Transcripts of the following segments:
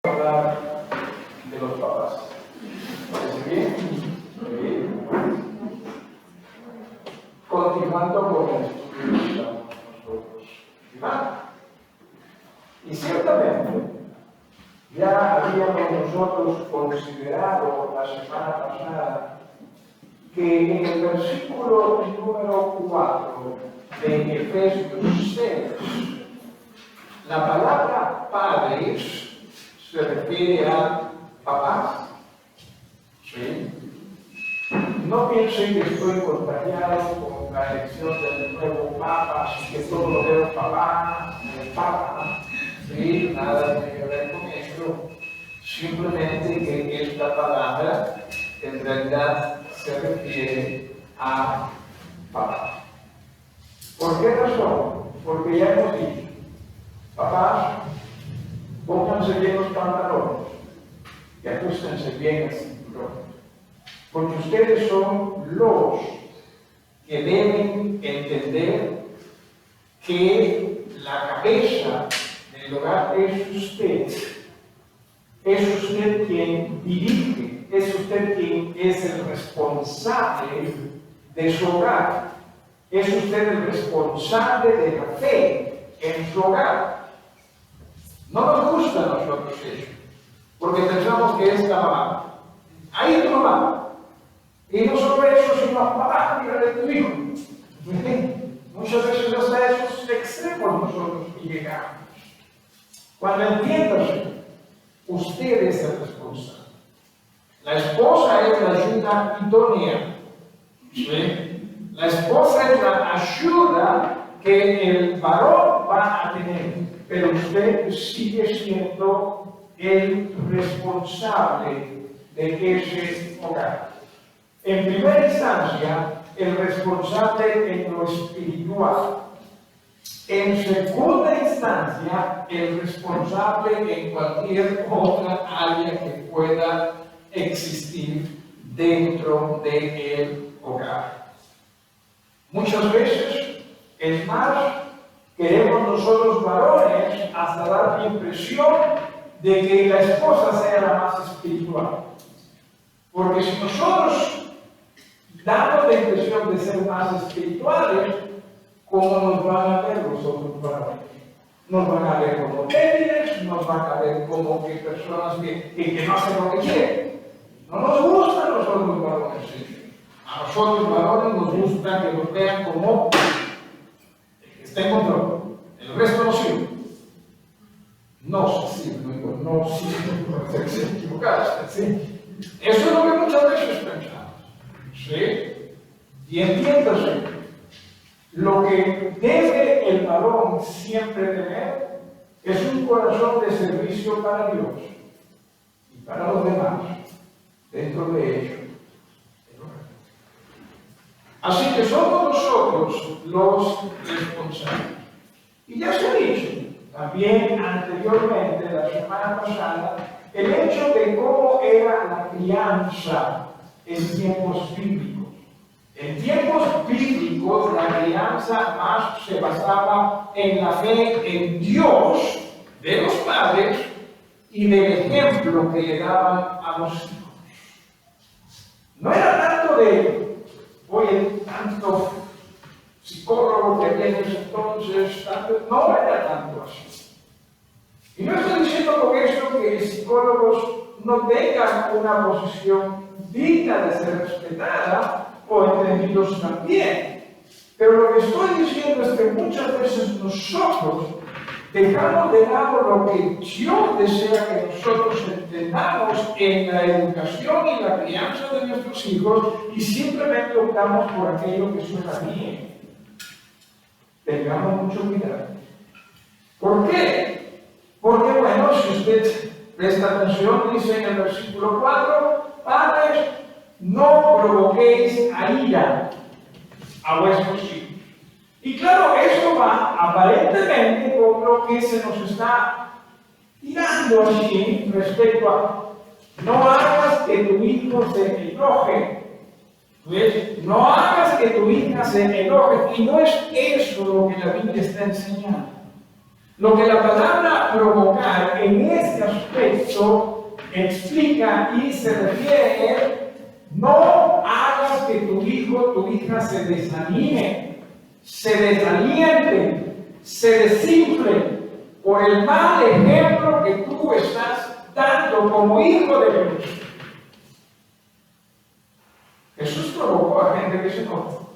hablar de los papás. ¿Parece bien? Muy bien. Continuando con el estudio que estamos nosotros llevando. Y ciertamente, ya habíamos nosotros considerado la semana pasada que en el versículo número 4 de Efesios 6, la palabra padres se refiere a papás. ¿Sí? No piensen que estoy contagiado con la elección del nuevo papa, así que todo lo veo papá, el papa. ¿Sí? Nada tiene que ver con esto. Simplemente que esta palabra en realidad se refiere a papá. ¿Por qué razón? Porque ya hemos dicho, papás, pónganse bien los pantalones y ajustense bien el cinturón. Porque ustedes son los que deben entender que la cabeza del hogar es usted. Es usted quien dirige, es usted quien es el responsable de su hogar. Es usted el responsable de la fe en su hogar. No nos gusta a nosotros eso, porque pensamos que es la mamá. Ahí tu mamá. Y no solo eso, sino mamá, mira de tu hijo. Muchas veces hasta esos extremos nosotros llegamos. Cuando entiendas, usted es el responsable. La esposa es la ayuda idónea. ¿Sí? La esposa es la ayuda que el varón va a tener, pero usted sigue siendo el responsable de ese hogar. En primera instancia, el responsable en lo espiritual. En segunda instancia, el responsable en cualquier otra área que pueda existir dentro del hogar. Muchas veces, es más, queremos nosotros varones hasta dar la impresión de que la esposa sea la más espiritual. Porque si nosotros damos la impresión de ser más espirituales, ¿cómo nos van a ver los otros varones? Nos van a ver como débiles, nos van a ver como que personas que no hacen lo que quieren. No nos gustan los otros varones. A nosotros varones nos gusta que nos vean como el que está en control. El resto no sirve. No sirve, no sirve, se equivocaste, ¿sí? Eso es lo que muchas veces pensamos. ¿Sí? Y entiéndase, lo que debe el varón siempre tener es un corazón de servicio para Dios y para los demás, dentro de ello. Así que somos nosotros los responsables. Y ya se ha dicho también anteriormente, la semana pasada, el hecho de cómo era la crianza en tiempos bíblicos. En tiempos bíblicos, la crianza más se basaba en la fe en Dios de los padres y del ejemplo que le daban a los hijos. No era tanto de, oye, tanto psicólogo que había en ese entonces, no era tanto así. Y no estoy diciendo con esto que psicólogos no tengan una posición digna de ser respetada o entendidos también. Pero lo que estoy diciendo es que muchas veces nosotros dejamos de lado lo que Dios desea que nosotros entendamos en la educación y la crianza de nuestros hijos y simplemente optamos por aquello que suena bien. Tengamos mucho cuidado. ¿Por qué? Porque, bueno, si usted presta atención, dice en el versículo 4, padres, no provoquéis a ira a vuestros hijos. Y claro, eso va aparentemente con lo que se nos está tirando allí respecto a no hagas que tu hijo se enoje. ¿Ves? No hagas que tu hija se enoje. Y no es eso lo que la Biblia está enseñando. Lo que la palabra provocar en este aspecto explica y se refiere a no hagas que tu hijo o tu hija se desanime, se desaliente, se desinfle por el mal ejemplo que tú estás dando como hijo de Dios. Jesús provocó a gente que se enojó.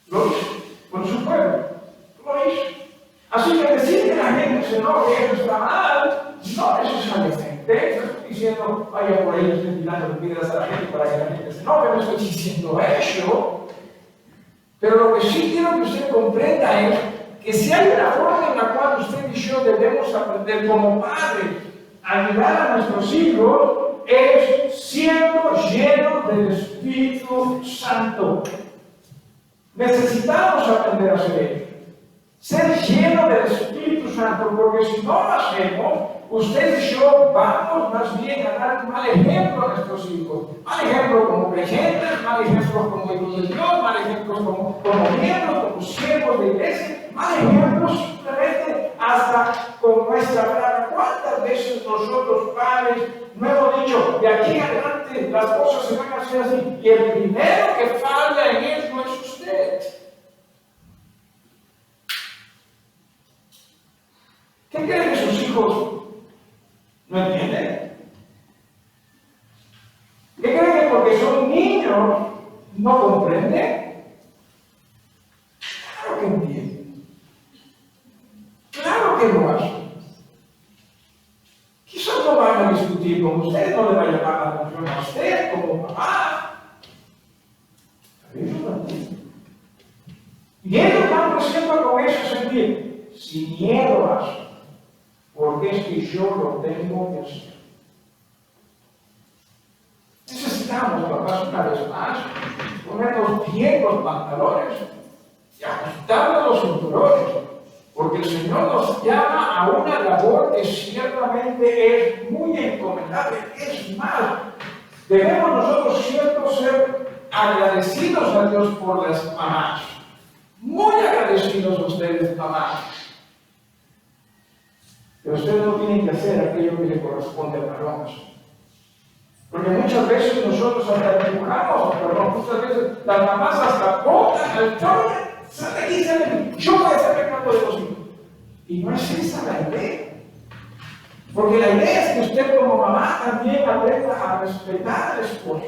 Lo hizo con su pueblo. Lo hizo. Así que decir que la gente se enoje, eso está mal, no necesariamente. No estoy diciendo, vaya por ahí, estoy tirando piedras a la gente para que la gente se enoje, no estoy diciendo eso. Pero lo que sí quiero que usted comprenda es que si hay una forma en la cual usted y yo debemos aprender como padres a ayudar a nuestros hijos, es siendo llenos del Espíritu Santo. Necesitamos aprender a hacer eso. Ser lleno del Espíritu Santo, porque si no lo hacemos, usted y yo vamos más bien a dar un mal ejemplo a nuestros hijos. Mal ejemplo como creyentes, mal ejemplo como hijos de Dios, mal ejemplo como miembros, como siervos de iglesia, mal ejemplo simplemente hasta con nuestra palabra. ¿Cuántas veces nosotros padres no hemos dicho, de aquí en adelante las cosas se van a hacer así? Y el primero que falla en eso es usted. ¿Qué creen que sus hijos no entienden? ¿Qué creen que porque son niños no comprenden? Claro que entienden. Claro que lo hacen. Quizás no van a discutir con usted, no le va a llamar la atención a usted como papá. Pero ellos lo entienden. Y ellos van creciendo con ese sentir, sin miedo a eso. Porque es que yo lo tengo que hacer. Necesitamos, papás, una vez más, ponernos bien los pantalones y ajustarnos los cinturones, porque el Señor nos llama a una labor que ciertamente es muy encomendable. Es más, debemos nosotros siempre ser agradecidos a Dios por las mamás. Muy agradecidos a ustedes, mamás. Pero ustedes no tienen que hacer aquello que le corresponde al varón. Porque muchas veces nosotros hasta empujamos, perdón, muchas veces las mamás hasta botan al chorro, sale aquí, sale aquí, yo voy a hacer pecado de los hijos. Y no es esa la idea. Porque la idea es que usted como mamá también aprenda a respetar al esposo,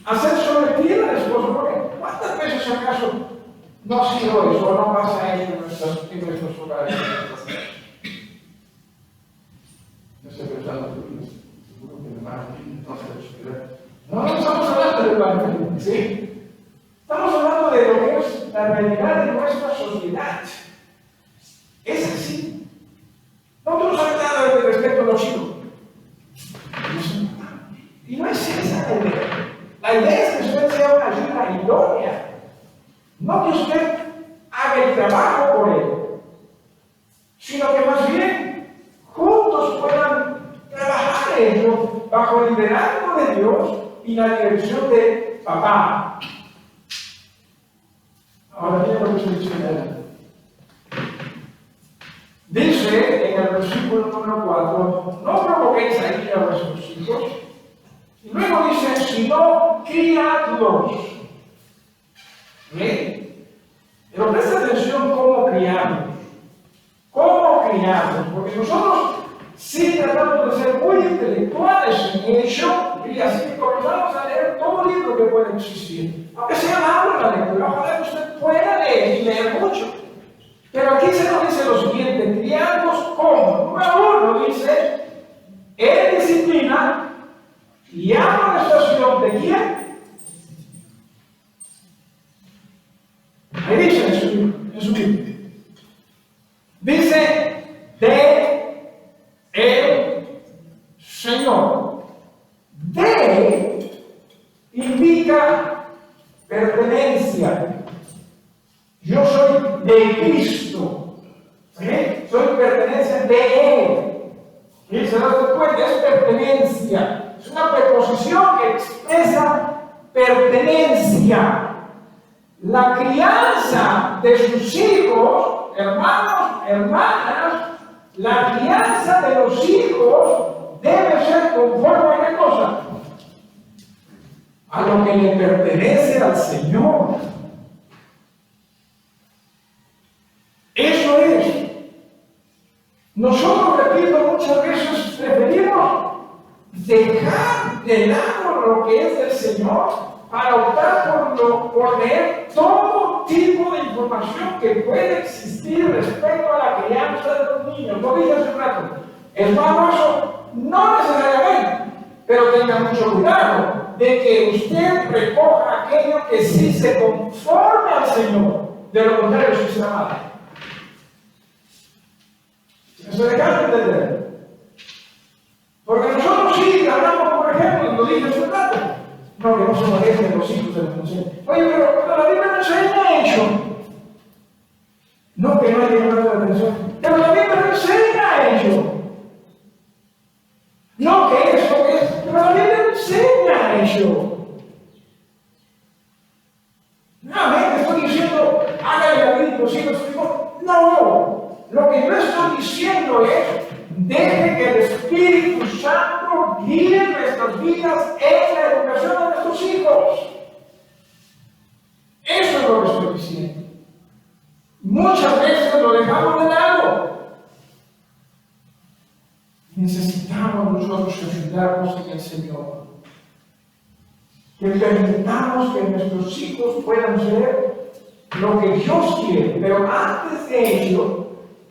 a ser sometida al esposo. Porque ¿cuántas veces acaso no ha sido eso, no pasa eso en nuestros hogares? No estoy pensando en seguro que me van a decir, no estamos hablando del evangelio, ¿sí? Estamos hablando de lo que es la realidad de nuestra sociedad. Es así. No estamos hablando de respeto a los hijos. Y no es esa la idea. La idea es que usted sea una ayuda idónea. No que usted haga el trabajo por él, sino que más bien juntos puedan trabajar ellos bajo el liderazgo de Dios y la dirección de papá. Ahora bien lo que se dice dice en el versículo número 4, no provoquéis a ira a vuestros hijos. Y luego dice, sino criadlos. ¿Bien? Pero presta atención cómo criarlos. ¿Cómo criarlos? Porque nosotros sí tratamos de ser muy intelectuales en ello, y así que comenzamos a leer todo libro que pueda existir. Aunque sea malo la lectura, ojalá que usted pueda leer y leer mucho. Pero aquí se nos dice lo siguiente, criarlos como. Número 1 dice, en disciplina y amonestación de quién. Ahí dice en su libro. Dice, de el Señor. De indica pertenencia. Yo soy de Cristo. ¿Sí? Soy pertenencia de Él. Y se da cuenta, es pertenencia. Es una preposición que expresa pertenencia. La crianza de sus hijos, hermanos, hermanas, la crianza de los hijos debe ser conforme a qué cosa? A lo que le pertenece al Señor. Eso es. Nosotros, repito, muchas veces preferimos dejar de lado lo que es del Señor para optar por leer todo tipo de información que puede existir respecto a la crianza de los niños. Lo dije hace un rato. ¿Es malo eso? No necesariamente, pero tenga mucho cuidado de que usted recoja aquello que sí se conforme al Señor. De lo contrario, sí será malo. ¿Se dejan entender? Porque nosotros sí hablamos, por ejemplo, y lo dije hace un rato, no, que no se manejen los hijos de los consejos. Oye, pero la Biblia no enseña eso. No, que no hay que llamar la atención. Pero la Biblia no enseña eso. No, que eso es. Pero la Biblia no enseña eso. Nuevamente estoy diciendo, hágale la vida los hijos. No. Lo que yo estoy diciendo es, deje que el Espíritu Santo guíe nuestras vidas en la educación de nuestros hijos. Eso es lo que estoy diciendo. Muchas veces lo dejamos de lado. Necesitamos nosotros ayudarnos en el Señor. Que permitamos que nuestros hijos puedan ser lo que Dios quiere. Pero antes de ello,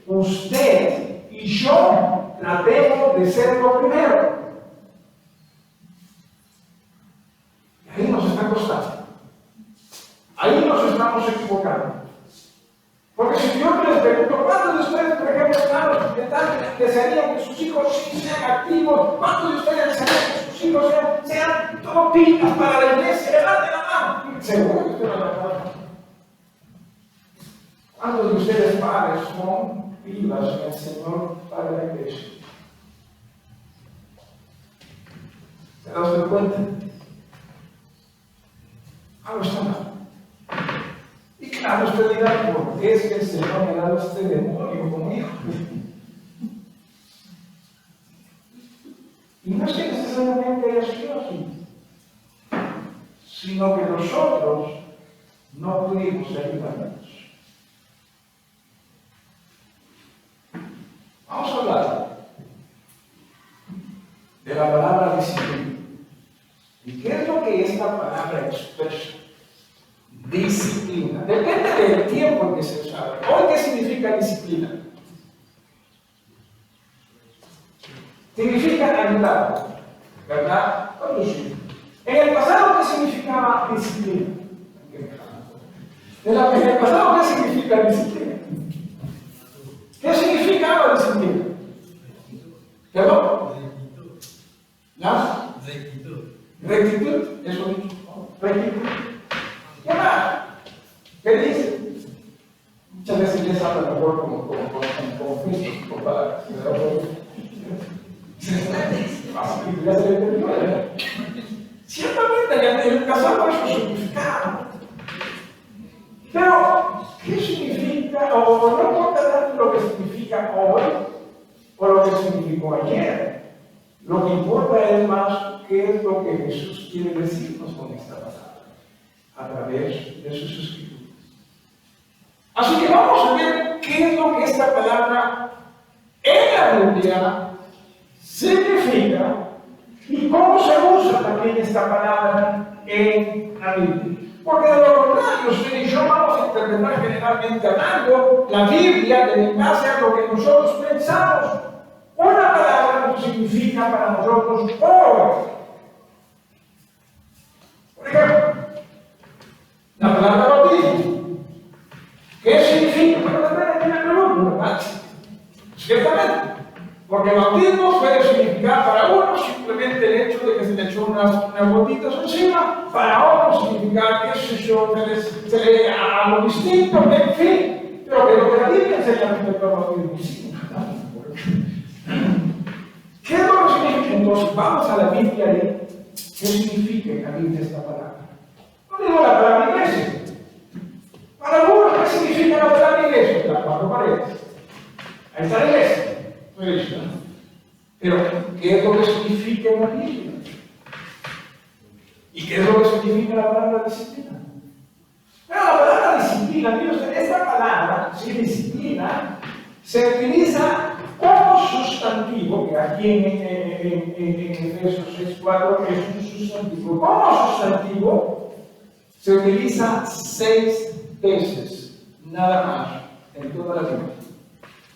usted y yo tratemos de ser lo primero. Y ahí nos está costando. Ahí nos estamos equivocando. Porque si yo les pregunto, ¿cuántos de ustedes, por ejemplo, desearían que sus hijos sí sean activos? ¿Cuántos de ustedes desearían que sus hijos sean tropitas para la iglesia? Levanten la mano. Seguro que usted no la mano. ¿Cuántos de ustedes padres son vivas en el Señor para la iglesia? ¿Se dan cuenta? Algo está mal. Y claro, usted dirá, ¿por qué es que el Señor me ha dado este demonio como hijo? Y no es que necesariamente haya sido así, sino que nosotros no pudimos ayudarnos. Vamos a hablar de la palabra disciplina. ¿Y qué es lo que esta palabra expresa? Disciplina. Depende del tiempo en que se usa. Hoy, ¿qué significa disciplina? Significa ayudar, ¿verdad? Conducir. En el pasado, ¿qué significaba disciplina? En el pasado, ¿qué significa disciplina? ¿Qué significaba disciplina? ¿Perdón? ¿La? Rectitud. Rectitud, eso mismo. Rectitud. ¿Qué más? ¿Qué dice? Muchas veces les habla mejor como Cristo, con palabras. Ciertamente, en el pasado eso significaba. Pero, ¿qué significa? O no importa tanto lo que significa hoy o lo que significó ayer. Lo que importa es más qué es lo que Jesús quiere decirnos con esta palabra a través de sus escrituras. Así que vamos a ver qué es lo que esta palabra en la Biblia significa y cómo se usa también esta palabra en la Biblia. Porque de lo contrario, usted y yo vamos a interpretar generalmente hablando la Biblia en base a lo que nosotros pensamos. Una palabra no significa para nosotros hoy. Por ejemplo, la palabra bautismo. ¿Qué significa? Bueno, depende del grupo, ¿verdad? Ciertamente. Porque bautismo puede significar para uno simplemente el hecho de que se le echó unas gotitas encima, para otro significar que se le algo distinto, en fin. Pero que lo que la Biblia enseña respecto al bautismo. ¿Qué es lo que significa? Entonces vamos a la Biblia y ¿qué significa en la Biblia esta palabra? No digo la palabra iglesia. Para algunos, ¿qué significa la palabra iglesia? de las cuatro paredes. Ahí está la iglesia. Pero, ¿qué es lo que significa en la Biblia? ¿Y qué es lo que significa la palabra disciplina? Bueno, la palabra disciplina, mire usted, esta palabra, ¿sí? Disciplina, se utiliza como sustantivo, que aquí en Efesios 6:4 es un sustantivo. Como sustantivo se utiliza 6 veces, nada más, en toda la Biblia.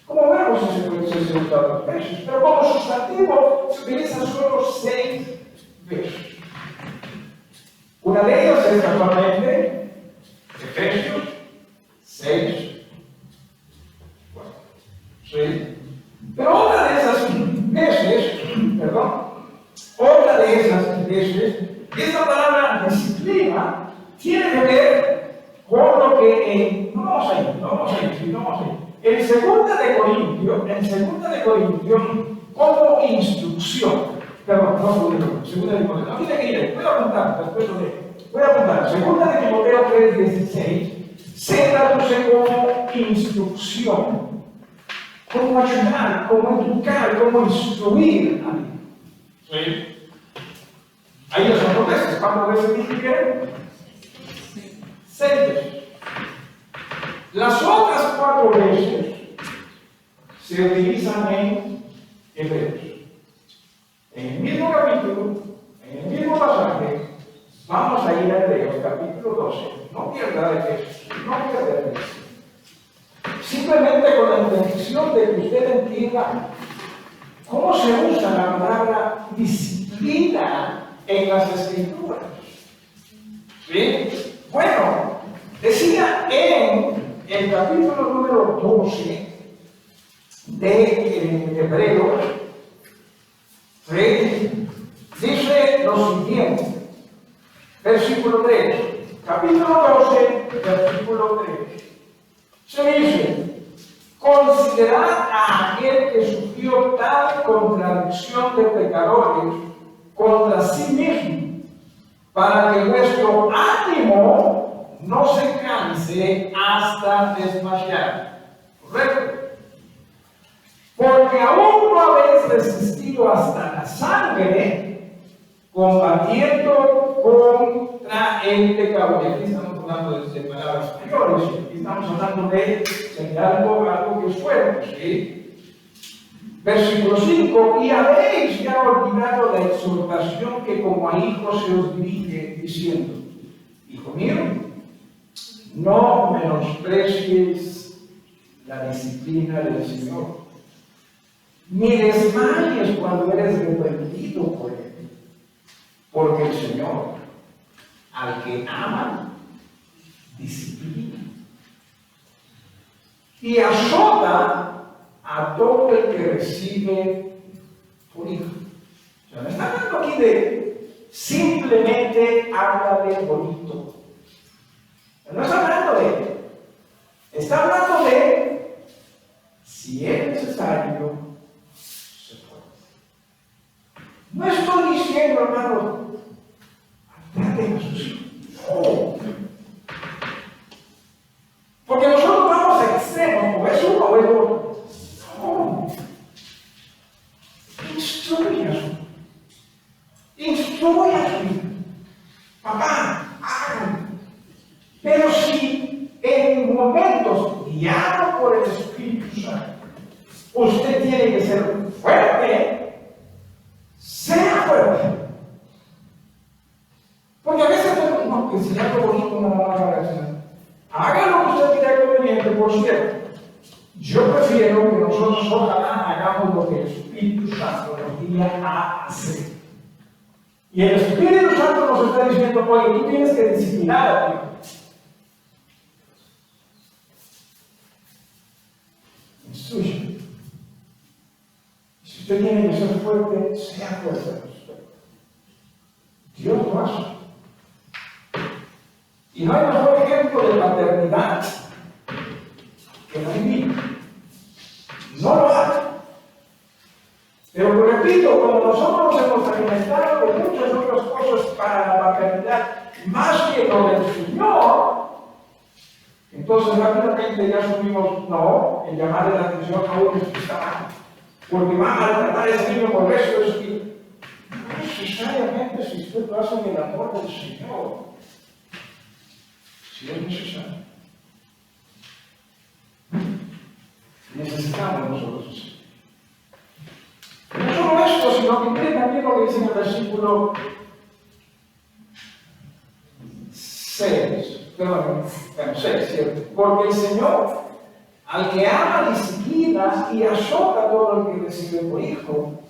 Como verbo se usa 2 veces, pero como sustantivo se utiliza solo 6 veces. Una de ellas es casualmente Efesios 6:4. ¿Sí? Pero otra de esas veces, esta palabra disciplina tiene que ver con lo que no vamos a ir. En 2 de Corintios, como instrucción, no tiene que ir, voy a apuntar, voy a apuntar, 2 de Timoteo 3:16, se traduce como instrucción, como ayudar, como educar, como instruir a mí. ¿Sí? Ahí los otros veces, ¿cuántas veces dije? 6 veces. Las otras 4 veces se utilizan en Hebreos. En el mismo capítulo, en el mismo pasaje, vamos a ir a Hebreos, capítulo 12. No pierda de eso, simplemente con la intención de que usted entienda cómo se usa la palabra disciplina en las Escrituras. ¿Sí? Bueno, decía en el capítulo número 12 de Hebreos, dice lo siguiente, versículo 3, capítulo 12, versículo 3, se dice: considerad a aquel que sufrió tal contradicción de pecadores contra sí mismo, para que vuestro ánimo no se canse hasta desmayar. ¿Correcto? Porque aún no habéis resistido hasta la sangre, combatiendo contra el pecado. Y aquí estamos hablando de palabras mayores, aquí estamos hablando de algo que es fuerte, ¿sí? Versículo 5: y habéis ya olvidado la exhortación que como a hijos se os dirige, diciendo: hijo mío, no menosprecies la disciplina del Señor, ni desmayes cuando eres reprendido por Él, porque el Señor, al que ama, disciplina y azota a todo el que recibe por hijo. O sea, no está hablando aquí de simplemente háblale bonito. No está hablando de, está hablando de, si es necesario, se puede. No estoy diciendo, hermano, traten a sus hijos. No. Porque nosotros vamos a extremos, o es uno o es otro. No. Instruye a su hijo. Instruye a su hijo. Papá, háganlo. Pero si en momentos guiado por el Espíritu Santo, usted tiene que ser fuerte, sea fuerte. Porque a veces no, que si algo bonito no va a reaccionar. Haga lo que usted crea conveniente, por cierto. Yo prefiero que nosotros ojalá hagamos lo que el Espíritu Santo nos diga a hacer. Y el Espíritu Santo nos está diciendo: oye, tú tienes que disciplinar a ti. Instruye. Si usted tiene que ser fuerte, sea fuerte. Dios lo hace. Y no hay mejor ejemplo de paternidad que la divina. No lo hace. Pero repito, como nosotros nos hemos alimentado de muchas otras cosas para la paternidad, más que lo del Señor, Entonces rápidamente ya supimos, no, en llamarle la atención a uno que está mal, porque va a maltratar a ese niño por eso, es que no necesariamente si usted lo hace en el amor del Señor, si es necesario. Necesitamos nosotros. No solo esto, sino que miren también lo que dice en el versículo 6, ¿cierto? Porque el Señor, al que ama, disciplina y azota a todo el que recibe por hijo.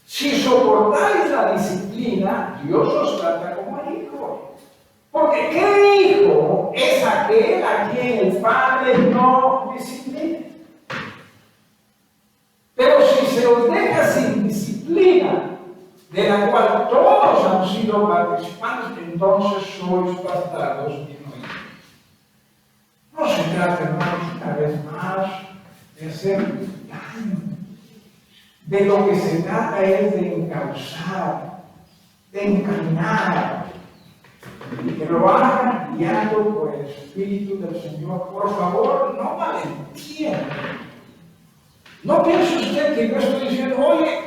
Si soportáis la disciplina, Dios os trata como a hijos. Porque ¿qué hijo es aquel a quien el Padre no disciplina? Pero si se os deja sin disciplina, de la cual todos han sido participantes, entonces sois bastardos y no hijos. No se trata, hermanos, una vez más, de hacer daño. De lo que se trata es de encauzar, de encaminar, y que lo hagan guiado por el Espíritu del Señor. Por favor, no malentiendan. No piense usted que yo estoy diciendo, oye,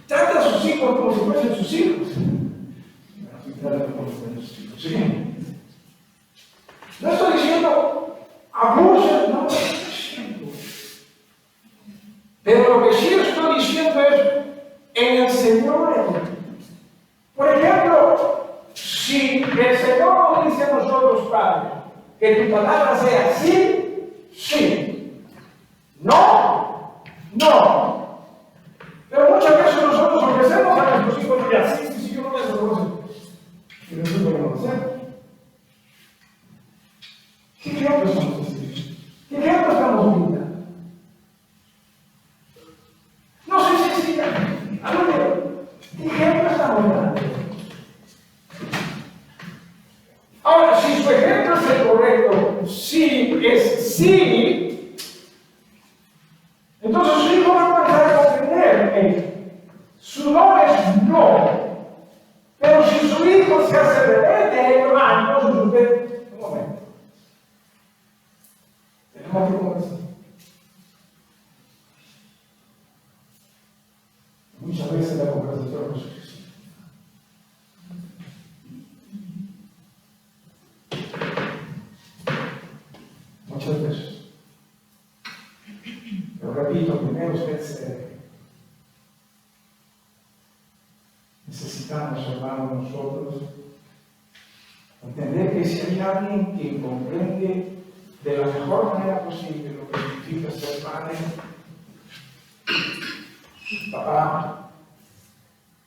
trata a sus hijos como si fuesen sus hijos. ¿Sí? No estoy diciendo abusen, no estoy diciendo. Pero lo que sí estoy diciendo es en el Señor. Por ejemplo, si el Señor nos dice a nosotros, Padre, que tu palabra sea sí, sí, no, no. Pero muchas veces nosotros ofrecemos a nuestros hijos, ya, sí, sí, yo no voy a hacer eso. Y nosotros no lo hacemos. ¿Qué ejemplos estamos haciendo? ¿Qué ejemplos estamos brindando? No sé si ¿qué ejemplo estamos dando? Ahora, si su ejemplo es el correcto, sí es sí, entonces su hijo va a comenzar a comprender que su no es no. Pero si su hijo se hace rebelde, entonces usted, un momento, tenemos que conversar. Muchas veces la conversación no es suficiente. Muchas veces. Pero repito, primero usted se debe. Necesitamos, hermanos, nosotros entender que si hay alguien que comprende de la mejor manera posible lo que significa ser padre, papá,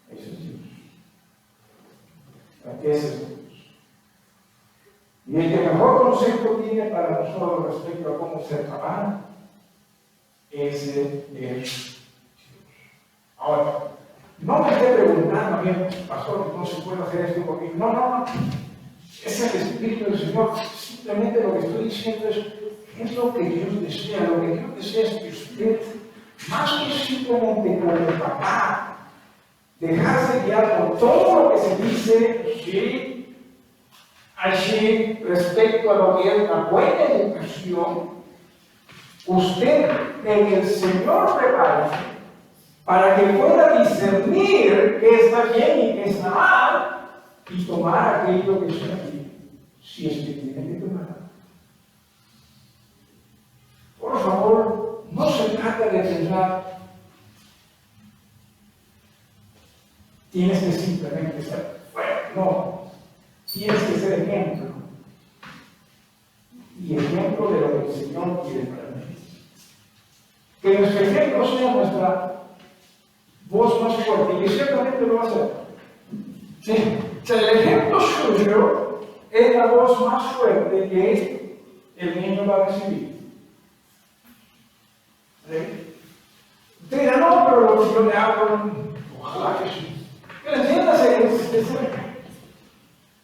ese es Dios. Ese es Dios. Y el que mejor concepto tiene para nosotros respecto a cómo ser papá, ese es Dios. Ahora, no me esté preguntando a mí, pastor, ¿cómo se puede hacer esto conmigo? No. Es el Espíritu del Señor. Simplemente lo que estoy diciendo es lo que Dios desea. Lo que Dios desea es que usted, más que simplemente como el papá, dejarse guiar por todo lo que se dice, sí, allí respecto a lo que es la buena educación, usted en el Señor prepara para que pueda discernir qué está bien y qué está mal y tomar aquello que está bien, si es que tiene que tomar. Por favor, no se trata de pensar, tienes que simplemente ser fuerte, no, tienes que ser ejemplo. Y ejemplo de lo que el Señor quiere para mí. Que nuestro ejemplo sea nuestra voz más fuerte, y ciertamente lo va a hacer. Sí. O sea, el ejemplo suyo es la voz más fuerte que el niño va a recibir. ¿Sí? Usted dirá, no, pero lo que yo le hago, ojalá que sí. Pero entiéndase,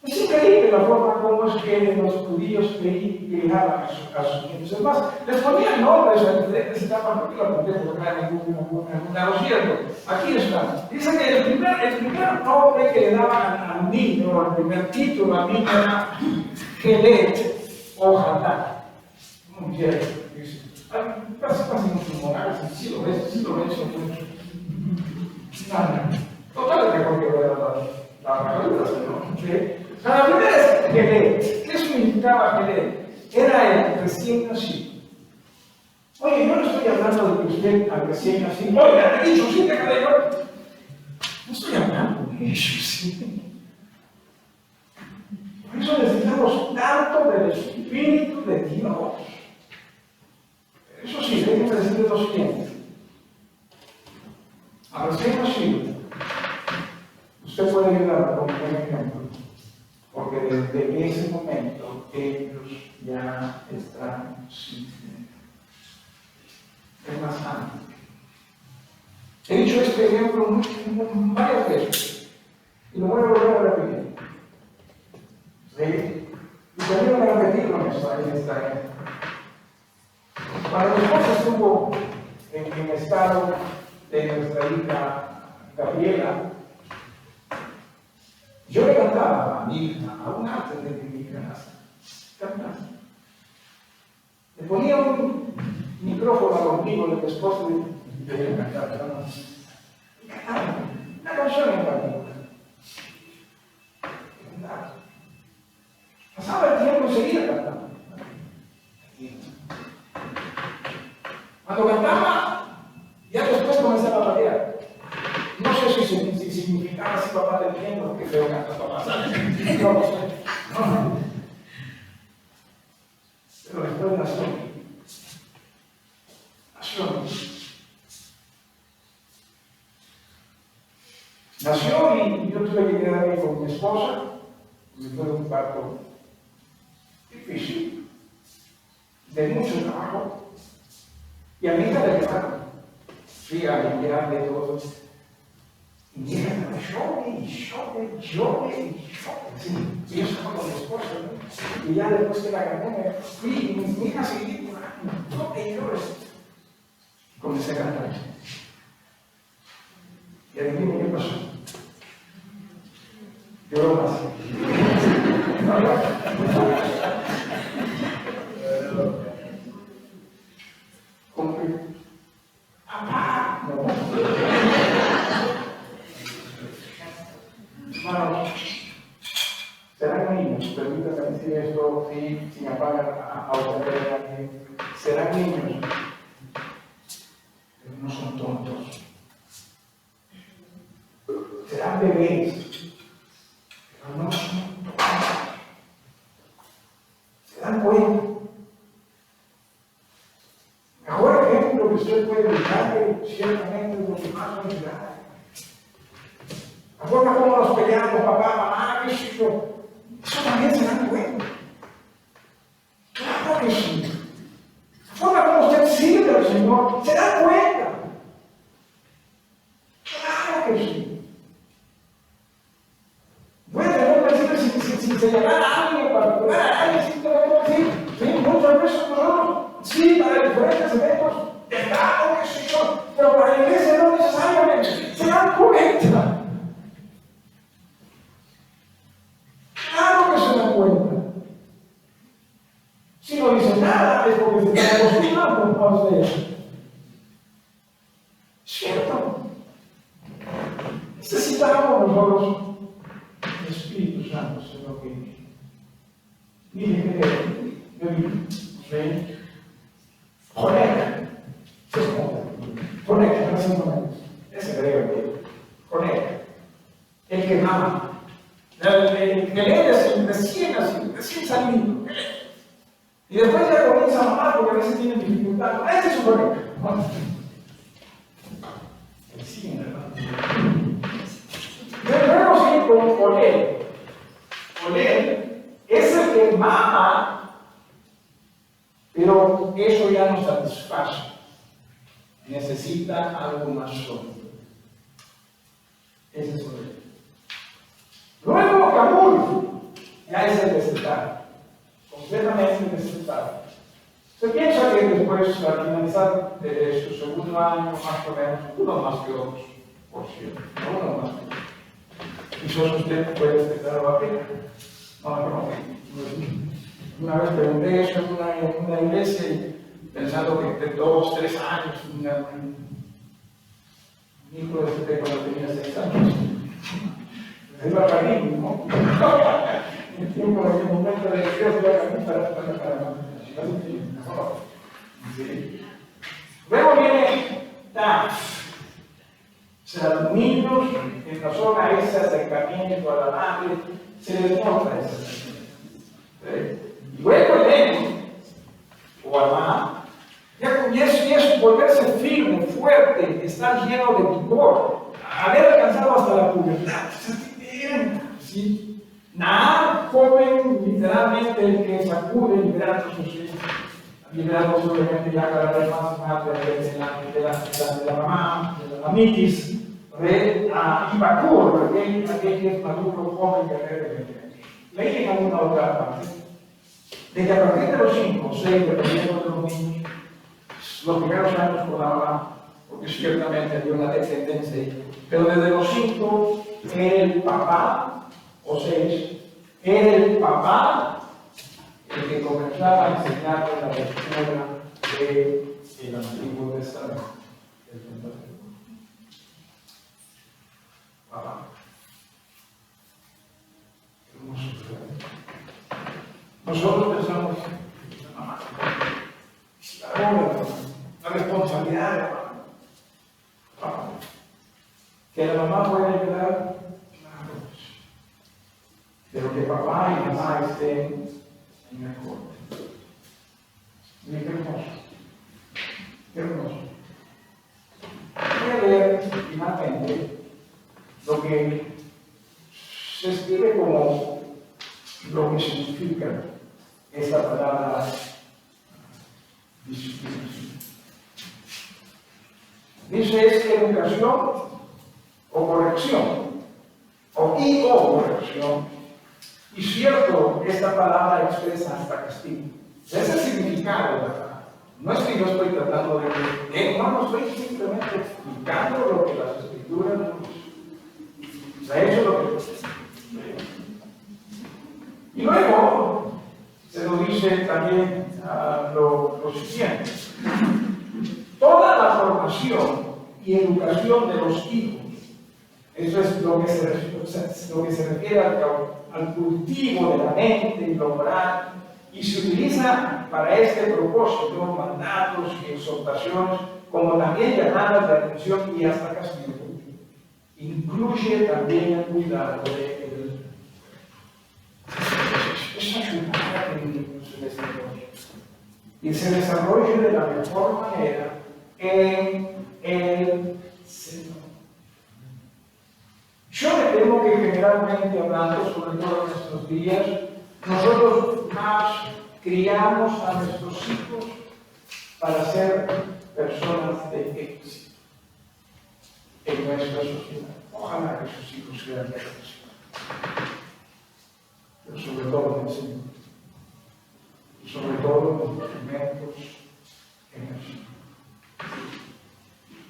es increíble la forma como es que los judíos criaban a sus niños. Es más, les ponían nombres a diferentes etapas, porque lo apunté por acá en algún lado, ¿cierto? Aquí está. Dice que el primer nombre que le daban al niño, el primer título al niño era Gelet o Jadá. un día dice, casi mucho moral, sí lo ves, mucho. Nada. Total, que porque la mayoría, ¿no? La primera es Pelé. ¿Qué significaba Pelé? Era el recién nacido. Oye, yo no estoy hablando de que usted al recién nacido, oye, ha dicho sí, déjame de llorar. No estoy hablando de eso, sí. Por eso necesitamos tanto del Espíritu de Dios. Eso sí, déjenme decirle lo siguiente. Al recién nacido, usted puede ayudar con un ejemplo, porque desde ese momento ellos ya están sintiendo. Es más amplio. He dicho este ejemplo varias veces y lo voy a volver a repetir. ¿Sí? Y también voy a repetirlo en esta. Cuando mi esposa estuvo en estado de nuestra hija Gabriela, yo le cantaba a mi hija, aún antes de que mi hija cantaba. Le ponía un micrófono conmigo en el esposo y le cantaba. Y cantaba una canción en español. Pasaba el tiempo y seguía cantando. Cuando cantaba, ya después comenzaba a variar. No sé si significaba si papá te entiendo, que feo canta papá. No lo sé. No. Pero después nació. Nació y yo tuve que quedarme con mi esposa. Me fue un parto difícil, de mucho trabajo. Y a mi hija le quedaron. Fui a limpiarle todo. Y mi hija llore. Sí, y yo estaba con mi esposa, ¿no? Y ya después que la gané, me fui y mi hija seguía llorando. Llores. Comencé a cantar. Y adivinen qué pasó. Lloró más. ¿Cómo que? ¡Papá! No. Hermanos, serán niños, permítanme decir esto sin apagar a ofender a alguien. Serán niños, pero no son tontos. Serán bebés, pero no son tontos. ¿Se dan cuenta? Mejor ejemplo que usted puede darle, ciertamente, es lo que más nos da. La forma como nos peleamos, papá, mamá, qué sé yo, eso también se dan cuenta. Claro que sí. La forma como usted sirve al Señor, se da cuenta. Claro que sí. Puede tener que decir sin señalar a alguien, particular a alguien, simplemente decir, sí, muchas veces nosotros, sí, para diferentes eventos, claro que sí, pero para la iglesia no necesariamente, se dan cuenta. Claro que se dan cuenta. Si no dicen nada, es porque se están acostumbrados por de eso. ¿Cierto? Necesitamos nosotros el Espíritu Santo, Señor, que mire que yo vi, conecta, es hebreo, conecta, el que ama. El que lee es el recién salido. Y después ya comienza a mamar porque a veces tienen dificultad. Este es su conecta. Sí, hermano. Debemos ir con Olé. Olé es el que mama, pero eso ya no satisface. Necesita algo más sólido. Ese es Olé. Luego, Kabul, ya es el destetado, completamente destetado. Se piensa que después, al finalizar de su segundo año, más o menos, uno más que otros, por cierto, uno más que otros. Quizás usted puede destetar la pena. No. Una vez pregunté eso en una iglesia y pensando que de 2, 3 años, un hijo de este cuando tenía 6 años. Es la cariño, ¿no? El tiempo en aquel momento de Dios ya camino para sí. Luego viene TAF. O sea, los niños en la zona ese acercamiento a la madre se les nota ese acercamiento. Luego el ego, o alma, y es volverse firme, fuerte, estar lleno de vigor, haber alcanzado hasta la pubertad. ¿Sí? Nada joven, literalmente, el que sacude, liberando obviamente ya cada vez más de la mamá, de la mamitis, y Bakur, aquel que es maduro, joven, guerrero. Leí en alguna otra parte de que a partir de los 5 o 6, dependiendo de los niños, los primeros años con la mamá, porque ciertamente había una descendencia ahí, pero desde los 5 era el papá, o 6, era el papá el que comenzaba a enseñarle la lectura del Antiguo Testamento. Papá. Nosotros pensamos, mamá, la responsabilidad de papá. Que la mamá pueda ayudar, claro. Pero que papá y mamá estén en el corte. Mira qué hermoso. Qué hermoso. Voy a leer finalmente lo que se escribe como lo que significa esta palabra disciplina. Dice es educación o corrección, o corrección. Y cierto, esta palabra expresa hasta castigo. Ese es el significado de la palabra. No es que yo estoy tratando de no estoy simplemente explicando lo que las escrituras nos dicen. O sea, eso es lo que y luego se nos dice también lo siguiente. Toda la formación y educación de los hijos, eso es lo que se refiere al cultivo de la mente y lo moral, y se utiliza para este propósito mandatos y exhortaciones, como también llamadas de atención y hasta castigo. Incluye también el cuidado de y se desarrolle de la mejor manera en el Señor. Yo me temo que generalmente hablando, sobre todo en estos días, nosotros más criamos a nuestros hijos para ser personas de éxito en nuestra sociedad. Ojalá que sus hijos sean de éxito, pero sobre todo en el Señor. Y sobre todo en los instrumentos en el Señor.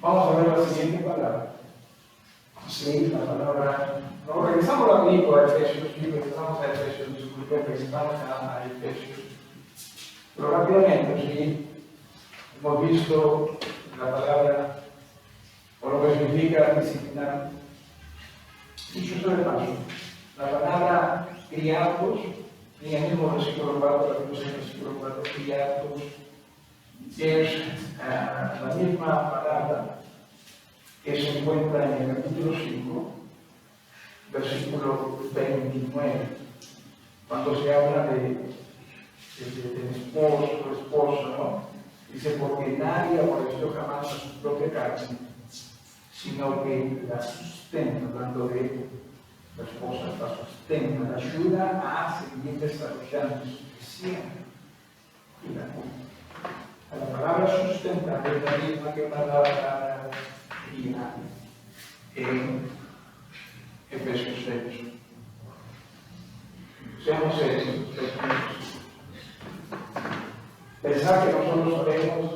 Vamos a ver la siguiente palabra. Sí, la palabra. No, regresamos a la película de Efesios, sí, regresamos a Efesios, disculpen, regresamos a Efesios. Pero rápidamente, sí, hemos visto la palabra, o lo que significa disciplinar. Dicho esto de paso, la palabra criados, en el mismo versículo 4, versículo 4, criados, es la misma palabra que se encuentra en el capítulo 5, versículo 29, cuando se habla de esposo o esposa, ¿no? Dice, porque nadie aborreció jamás a su propia carne, sino que la sustenta, hablando de la esposa, la sustenta, la ayuda a seguir desarrollando siempre y la cuida. La palabra sustentar es la misma que la palabra guía en Efesios 6. Seamos serios. Pensar que nosotros sabemos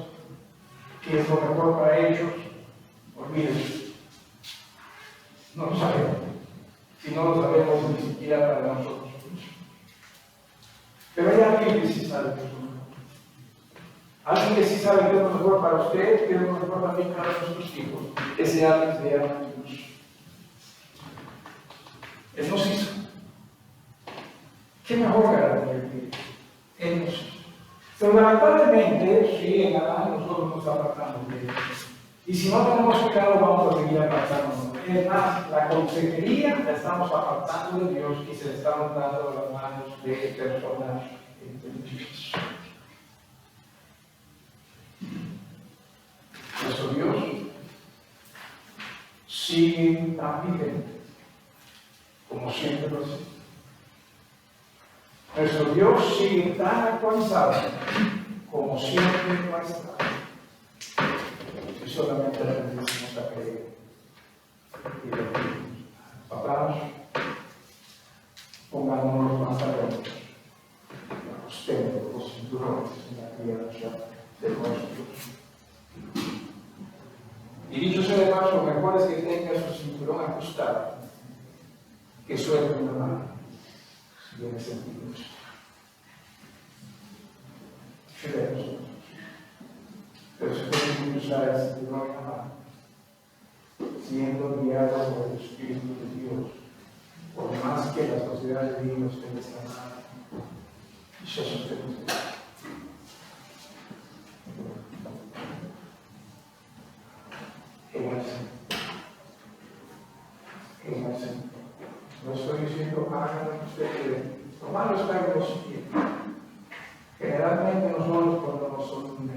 que es lo mejor para ellos, olvídense. No lo sabemos. Si no lo sabemos ni siquiera para nosotros. Pero hay alguien que sí sabe que es lo mejor. Alguien que sí sabe que es lo mejor para usted, que es lo mejor también para nuestros hijos. Ese alguien se llama Dios. Él nos hizo. ¿Qué mejor garantía que Él nos hizo? Pero lamentablemente, sí, en Adán nosotros nos apartamos de Él. Y si no tenemos cuidado, vamos a seguir apartándonos. Es más, la consejería la estamos apartando de Dios y se le estamos dando a las manos de personas inteligentes. Nuestro Dios sigue tan vigente como siempre lo es. Nuestro Dios sigue tan actualizado como siempre lo ha estado. Y solamente le decimos a creer. Y le pedimos, papás, pongámonos más atentos. Ajustemos los cinturones en la crianza de nuestros. Y dicho sea de paso, lo mejor es que tenga su cinturón ajustado, que suelte una mano, si tiene sentido. Pero se puede usar el cinturón en la mano, siendo guiado por el Espíritu de Dios, por más que la sociedad de Dios esté desanada y se sostiene. No estoy diciendo hagan lo que ustedes creen. Lo malo está en lo siguiente. Generalmente nosotros cuando nos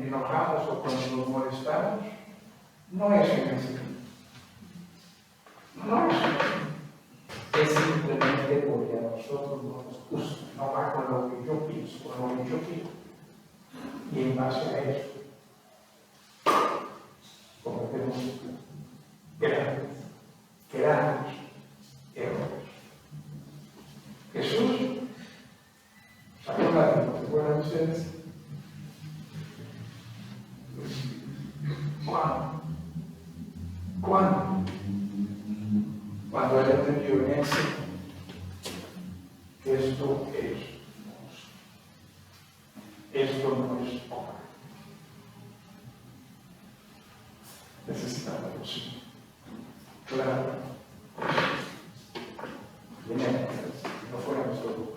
enojamos o cuando nos molestamos, no es en ese sentido. No es en ese sentido. Es simplemente porque a nosotros no nos gusta, no va con lo que yo pienso, con lo que yo quiero. Y en base a eso, cometemos grandes errores. Jesús sacó la lengua, ¿se acuerdan ustedes? ¿Cuándo? Cuando él entendió en ese que esto no es obra. Necesitamos sí. Claro. No fuera nuestro grupo.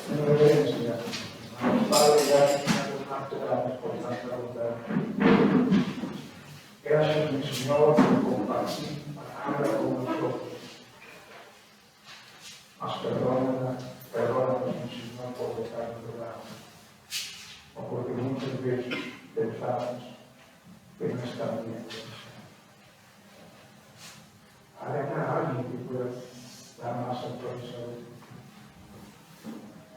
No debería enseñar. Padre, gracias por tanta bondad. Gracias, mi Señor, por compartir palabra con nosotros. Mas perdónanos, mi Señor, por dejarnos de lado. O porque muchas veces pensamos que no está bien. Habrá alguien que pueda dar más actualizado.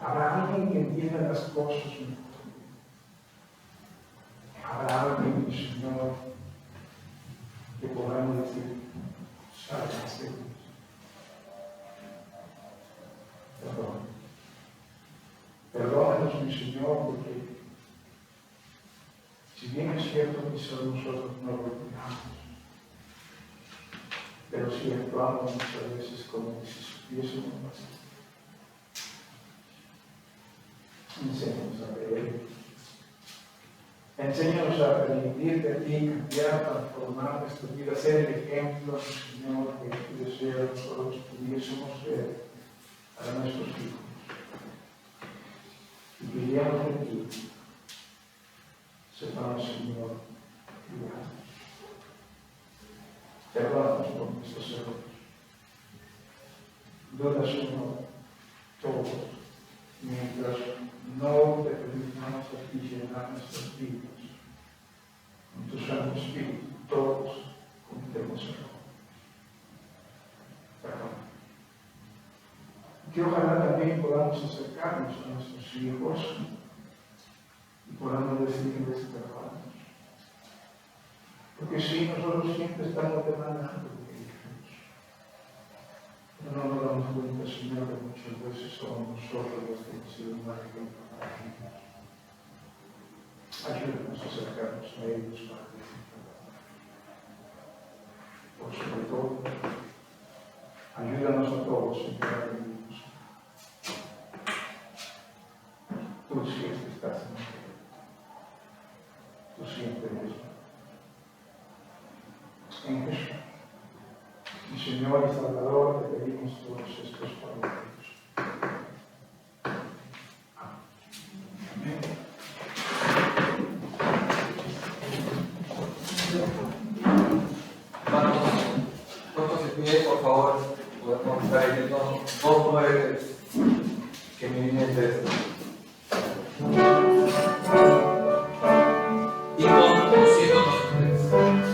Habrá alguien que entienda las cosas mejor. Habrá alguien, mi Señor, que podamos decir, sálvase. Perdónanos, mi Señor, porque si bien es cierto que solo nosotros no lo olvidamos, pero si actuamos muchas veces como si supiésemos más. Enséñanos a creer. Enséñanos a permitirte a ti cambiar, transformar nuestra vida, ser el ejemplo, Señor, que tú deseas nosotros pudiésemos ser para nuestros hijos. Y pidiendo de ti, sepamos, Señor, cuidados. Perdónanos por nuestros errores. Duda, Señor, todos, mientras no te permitamos a ti llenar nuestras vidas con tu Santo Espíritu, todos cometemos errores. Perdón. Que ojalá también podamos acercarnos a nuestros hijos y podamos decirles perdón. Porque sí, nosotros siempre estamos demandando de ellos. Pero no nos damos cuenta, Señor, que muchas veces somos nosotros los que hemos sido mal ejemplo para ellos. Ayúdanos a acercarnos a ellos para decir perdón. por sobre todo, ayúdanos a todos, Señor, a vivirnos. Tú siempre estás en nosotros. Tú siempre eres en Jesús. Mi Señor y Salvador, te pedimos todos estos favores. Amén. Hermanos, puestos de pie, por favor, podemos estar leyendo 2:9 que mi niña es y conociendo nosotros.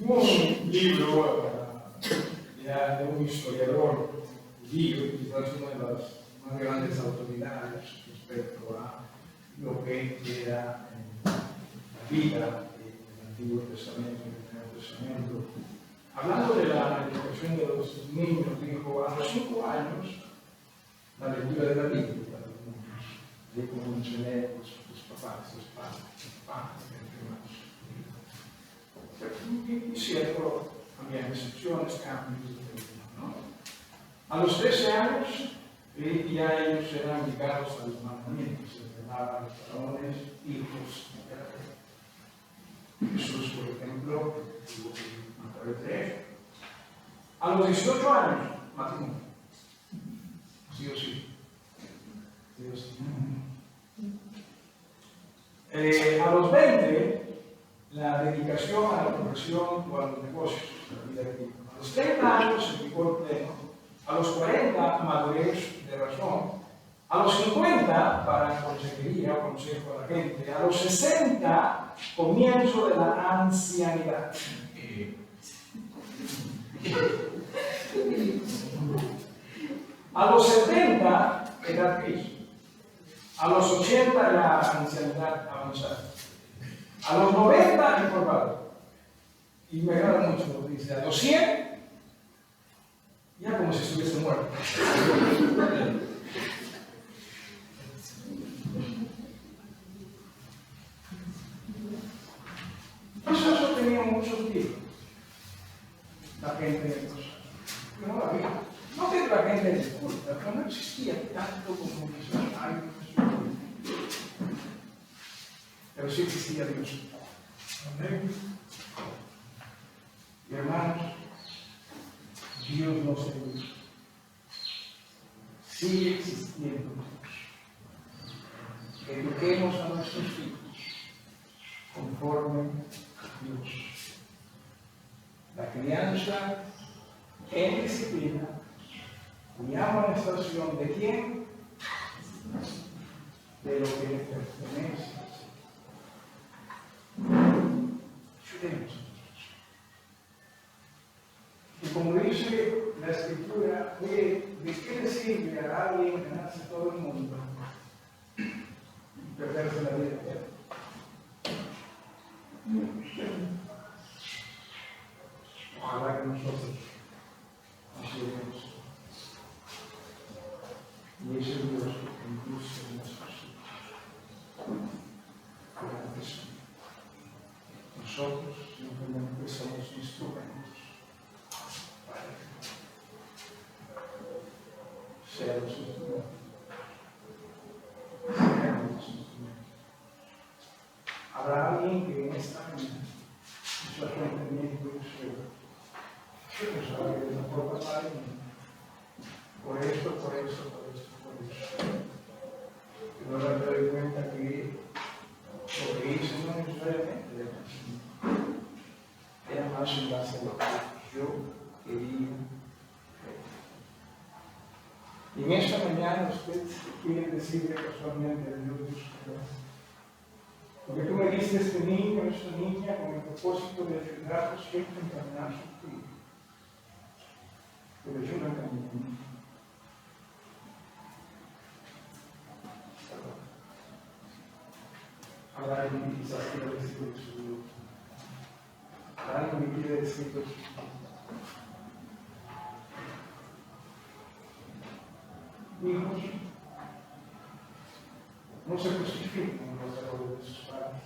Un libro ya de un historiador judío, quizás una de las más grandes autoridades respecto a lo que era la vida del Antiguo Testamento y del Nuevo Testamento. Hablando de la educación de los niños, dijo, a los 5 años, la lectura de la Biblia para los niños. De cómo enseñar los papás, los padres, hermanos. Y cierto, también excepciones, cambios, ¿no? A los 13 años, ya ellos eran ligados a los mandamientos, se llamaban los varones, hijos de la ley. Jesús, por ejemplo, tuvo que matar el derecho. A los 18 años, matrimonio. Sí o sí. Sí o sí. A los 20, la dedicación a la profesión o a los negocios, a la vida activa. A los 30 años, el vigor pleno. A los 40, madurez de razón. A los 50, para consejería o consejo a la gente. A los 60, comienzo de la ancianidad. A los 70, edad Cristo. A los 80, la ancianidad avanzada. A los 90, informado. Y me agrada mucho lo que dice. A los 100, ya como si estuviese muerto. Eso tenía mucho sentido. La gente, pues, no la vi. No que la gente de culpa, pero no existía tanto como los años. Pero sí existía Dios. Amén. Y hermanos, Dios no se olvida. Sigue existiendo Dios. Eduquemos a nuestros hijos conforme a Dios. La crianza en disciplina, y amonestación de quién? De lo que le pertenece. Ayudemos. Y como dice la Escritura, ¿de qué le sirve a alguien ganarse todo el mundo y perderse la vida eterna? Ojalá que nosotros nos llevemos. Y ese Dios que incluso en nuestros hijos. Nosotros simplemente somos instrumentos para sea los instrumentos. Yo pensaba que no puedo pasar por esto, por esto, por esto, por eso. Pero ahora me doy cuenta que lo que hice no necesariamente era más en base a lo que yo quería. Y en esta mañana usted quiere decirle casualmente a Dios, porque tú me diste este niño, esta niña, con el propósito de ayudarlos siempre a encaminar su vida. Pero yo no camino. Ahora alguien quizás quiera decir de su Dios. Alguien me quiere decir de su Dios. Hijos, no se justifican los errores de sus padres.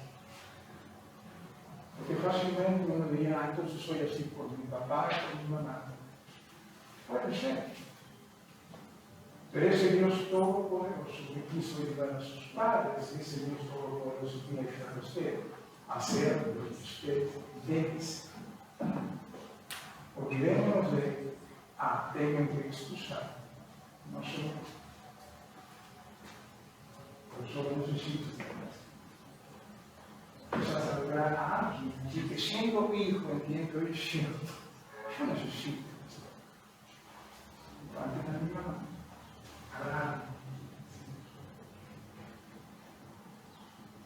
Porque fácilmente uno diría, entonces soy así por mi papá y por mi mamá. Puede ser. Pero ese Dios todopoderoso que quiso ayudar a sus padres, ese Dios todopoderoso quiere ayudar a usted a hacer lo que usted desea. Olvidémonos de, tengan que excusar. No solo. Pero solo necesito. Quizás hablar, si te siento hijo, entiendo, es cierto. Yo necesito. Antes de mi mamá. Hablar.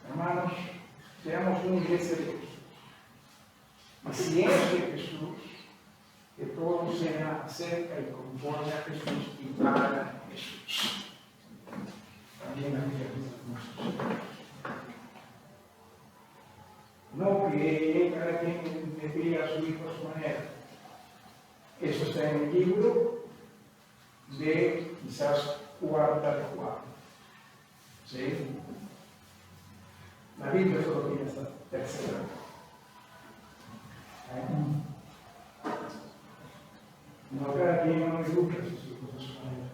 Hermanos, seamos un deseos. Y si es de Jesús, que todo sea acerca y conforme a Jesús y para Jesús. También a nuestros. No que cada quien le diga a su hijo a su manera. Eso está en el libro de quizás cuarta de Juan. ¿Sí? La Biblia solo tiene esta tercera. No cada quien no educa a sus hijos a su manera.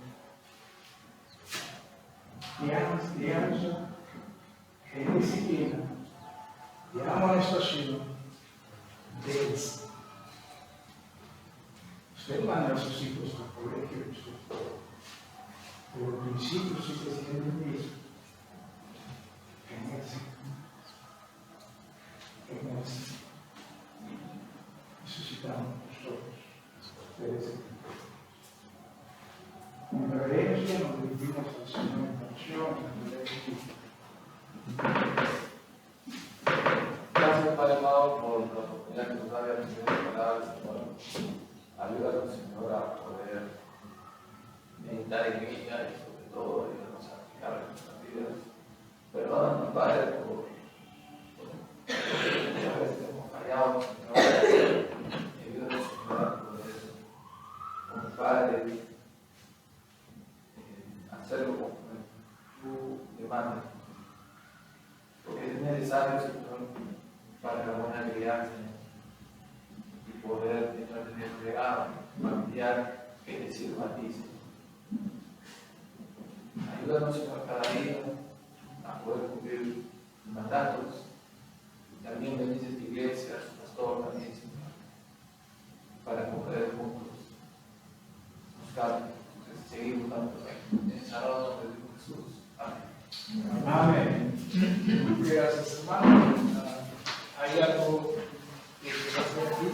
Crianza, disciplina, y amonestación de eso. Usted manda a sus hijos al colegio, pero al principio sí que tiene el mismo. Necesitamos nosotros. En reverencia nos dirigimos al Señor en oración, en reverencia. Gracias, Padre amado, por la oportunidad que nos da de recibir la palabra, Señor. Ayúdanos, Señor, a poder meditar en ella y sobre todo ayúdanos a aplicarla en nuestras vidas. Perdónanos, Padre, por muchas veces hemos fallado, Señor. Ayúdanos, Señor, a poder, como Padre, hacerlo como tú demandas. Porque es necesario, Señor, para la buena crianza y poder tener un legado familiar que te sirva a ti, Señor. Ayúdanos, Señor, cada día a poder cumplir tus mandatos. También bendice tu iglesia, a su pastor también, Señor, para poder juntos buscar, seguir buscando en el sagrado nombre de Jesús. Amén. Amén. Gracias, hermano. Hay algo que se hace aquí.